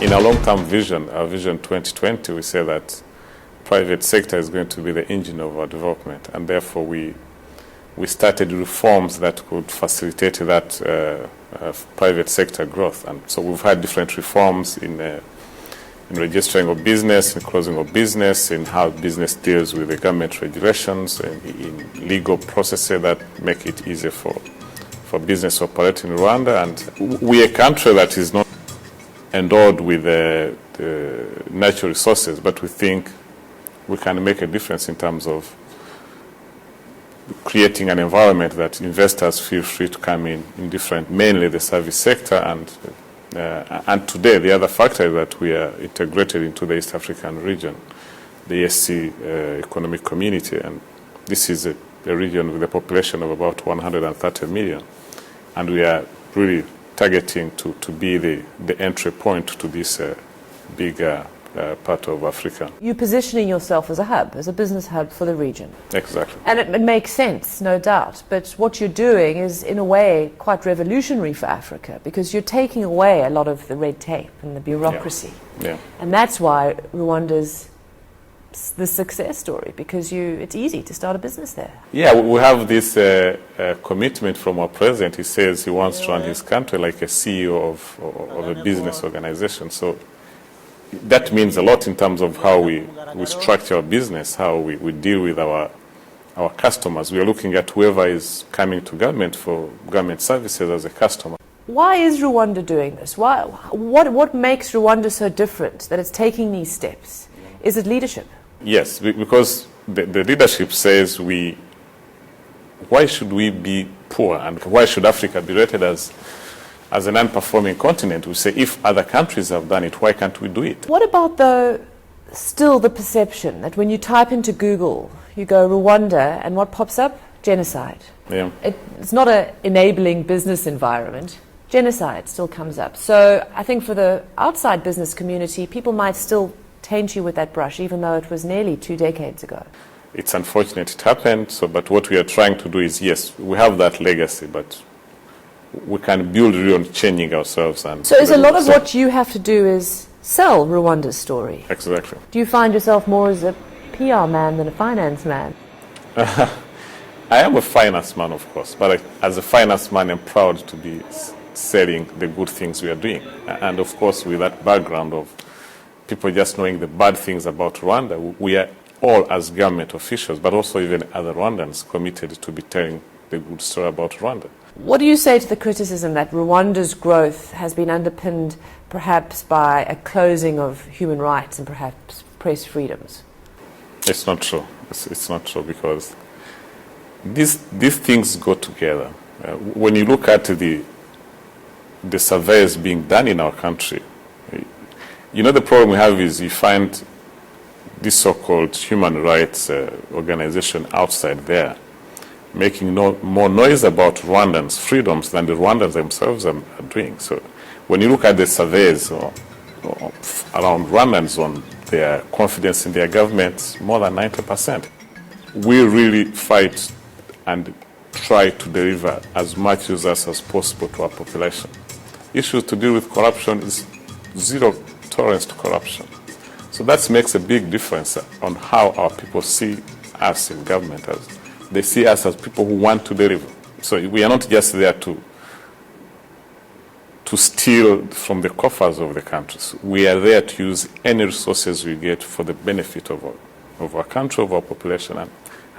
In our long-term vision, our Vision 2020, we say that private sector is going to be the engine of our development, and therefore we started reforms that could facilitate that private sector growth. And so we've had different reforms in registering of business, in closing of business, in how business deals with the government regulations, in legal processes that make it easier for business operating in Rwanda. And we're a country that is not endowed with the natural resources, but we think we can make a difference in terms of creating an environment that investors feel free to come in different, mainly the service sector. And today, the other factor is that we are integrated into the East African region, the ESC economic community, and this is a region with a population of about 130 million, and we are really targeting to be the entry point to this bigger part of Africa. You're positioning yourself as a hub, as a business hub for the region. Exactly. And it makes sense, no doubt. But what you're doing is, in a way, quite revolutionary for Africa, because you're taking away a lot of the red tape and the bureaucracy. Yeah. And that's why Rwanda's the success story, because it's easy to start a business there. Yeah, we have this commitment from our president. He says he wants to run his country like a CEO of a business organization. So that means a lot in terms of how we structure our business, how we deal with our customers. We are looking at whoever is coming to government for government services as a customer. Why is Rwanda doing this? What makes Rwanda so different that it's taking these steps? Is it leadership? Yes, because the leadership says why should we be poor, and why should Africa be rated as an unperforming continent? We say, if other countries have done it, why can't we do it? What about still the perception that when you type into Google, you go Rwanda, and what pops up? Genocide. Yeah. It's not an enabling business environment. Genocide still comes up. So I think for the outside business community, people might still taint you with that brush, even though it was nearly 2 decades ago. It's unfortunate it happened, but what we are trying to do is, yes, we have that legacy, but we can build really on changing ourselves. And so is a lot of what you have to do is sell Rwanda's story? Exactly. Do you find yourself more as a PR man than a finance man? I am a finance man, of course, but as a finance man, I'm proud to be selling the good things we are doing. And of course, with that background of people just knowing the bad things about Rwanda, we are all, as government officials, but also even other Rwandans, committed to be telling the good story about Rwanda. What do you say to the criticism that Rwanda's growth has been underpinned perhaps by a closing of human rights and perhaps press freedoms? It's not true. It's not true, because these things go together. When you look at the surveys being done in our country, the problem we have is you find this so-called human rights organization outside there making more noise about Rwandans' freedoms than the Rwandans themselves are doing. So when you look at the surveys around Rwandans on their confidence in their governments, more than 90%. We really fight and try to deliver as much results as possible to our population. Issues to deal with corruption is zero tolerance to corruption. So that makes a big difference on how our people see us in government. They see us as people who want to deliver. So we are not just there to steal from the coffers of the countries. We are there to use any resources we get for the benefit of our country, of our population. And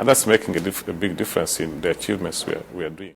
that's making a big difference in the achievements we are doing.